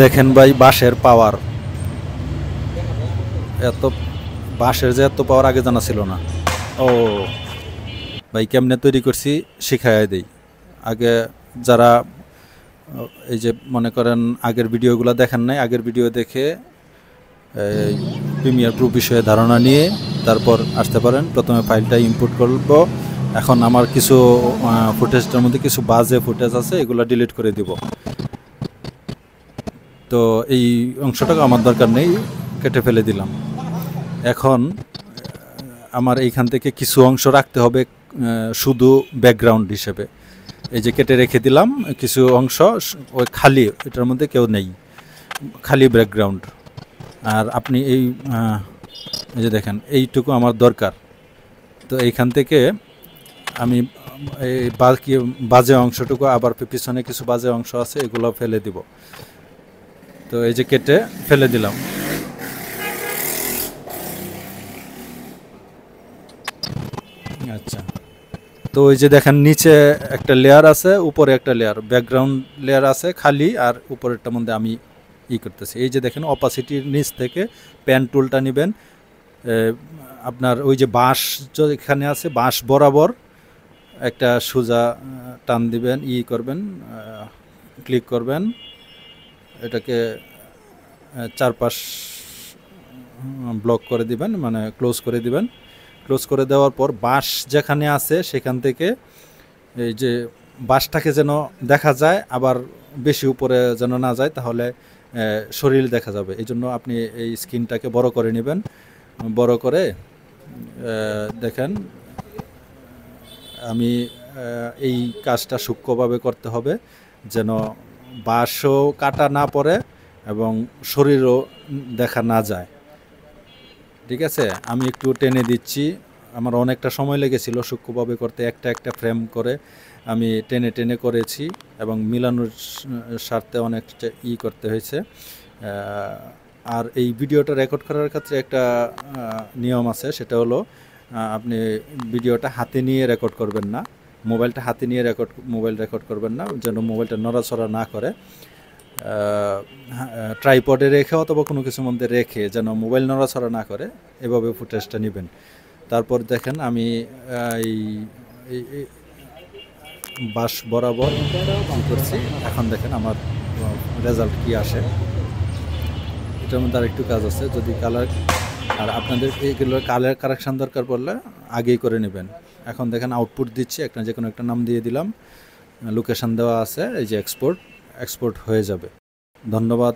দেখেন ভাই বাঁশের পাওয়ার, এত বাঁশের যে এত পাওয়ার আগে জানা ছিল না। ও ভাই কেমনে তৈরি করছি শিখাই দেই। আগে যারা এই যে মনে করেন আগের ভিডিওগুলো দেখেন নাই, আগের ভিডিও দেখে এই প্রিমিয়ার প্রো বিষয়ে ধারণা নিয়ে তারপর আসতে পারেন। প্রথমে ফাইলটা ইনপুট করব। এখন আমার কিছু ফুটেজটার মধ্যে কিছু বাজে ফুটেজ আছে, এগুলো ডিলিট করে দিব। তো এই অংশটাকে আমার দরকার নেই, কেটে ফেলে দিলাম। এখন আমার এইখান থেকে কিছু অংশ রাখতে হবে শুধু ব্যাকগ্রাউন্ড হিসেবে। এই যে কেটে রেখে দিলাম কিছু অংশ, ওই খালি, এটার মধ্যে কেউ নেই, খালি ব্যাকগ্রাউন্ড। আর আপনি এই যে দেখেন এইটুকু আমার দরকার। তো এইখান থেকে আমি এই বাজে অংশটুকু, আবার পিছনে কিছু বাজে অংশ আছে, এগুলো ফেলে দিব। তো এই যে কেটে ফেলে দিলাম। আচ্ছা, তো ওই যে দেখেন নিচে একটা লেয়ার আছে, উপরে একটা লেয়ার, ব্যাকগ্রাউন্ড লেয়ার আছে খালি, আর উপরেরটার মধ্যে আমি করতেছি। এই যে দেখেন অপাসিটির নিচ থেকে প্যান টুলটা নেবেন, আপনার ওই যে বাঁশ যেখানে আছে বাঁশ বরাবর একটা সোজা টান দিবেন, করবেন, ক্লিক করবেন, এটাকে চারপাশ ব্লক করে দিবেন, মানে ক্লোজ করে দিবেন। ক্লোজ করে দেওয়ার পর বাঁশ যেখানে আছে সেখান থেকে এই যে বাঁশটাকে যেন দেখা যায়, আবার বেশি উপরে যেন না যায়, তাহলে শরীর দেখা যাবে। এই জন্য আপনি এই স্ক্রিনটাকে বড় করে নেবেন। বড় করে দেখেন আমি এই কাজটা সূক্ষ্মভাবে করতে হবে, যেন বাঁশও কাটা না পড়ে এবং শরীরও দেখা না যায়। ঠিক আছে, আমি একটু টেনে দিচ্ছি। আমার অনেকটা সময় লেগেছিল সূক্ষ্মভাবে করতে, একটা একটা ফ্রেম করে আমি টেনে টেনে করেছি, এবং মিলানোর স্বার্থে অনেকটা করতে হয়েছে। আর এই ভিডিওটা রেকর্ড করার ক্ষেত্রে একটা নিয়ম আছে, সেটা হলো আপনি ভিডিওটা হাতে নিয়ে রেকর্ড করবেন না, মোবাইলটা হাতে নিয়ে মোবাইল রেকর্ড করবেন না, যেন মোবাইলটা নড়াচড়া না করে। ট্রাইপডে রেখে অথবা কোনো কিছুর মধ্যে রেখে যেন মোবাইল নড়াচড়া না করে, এভাবে ফুটেজটা নেবেন। তারপর দেখেন আমি এই বাঁশ বরাবর করছি। এখন দেখেন আমার রেজাল্ট কি আসে। এটার মধ্যে আরেকটু কাজ আছে, যদি কালার, আর আপনাদের এইগুলোর কালার কারেকশান দরকার পড়লে আগেই করে নেবেন। এখন দেখেন আউটপুট দিচ্ছি, একটা যে কোনো একটা নাম দিয়ে দিলাম, লোকেশান দেওয়া আছে, এই যে এক্সপোর্ট হয়ে যাবে। ধন্যবাদ।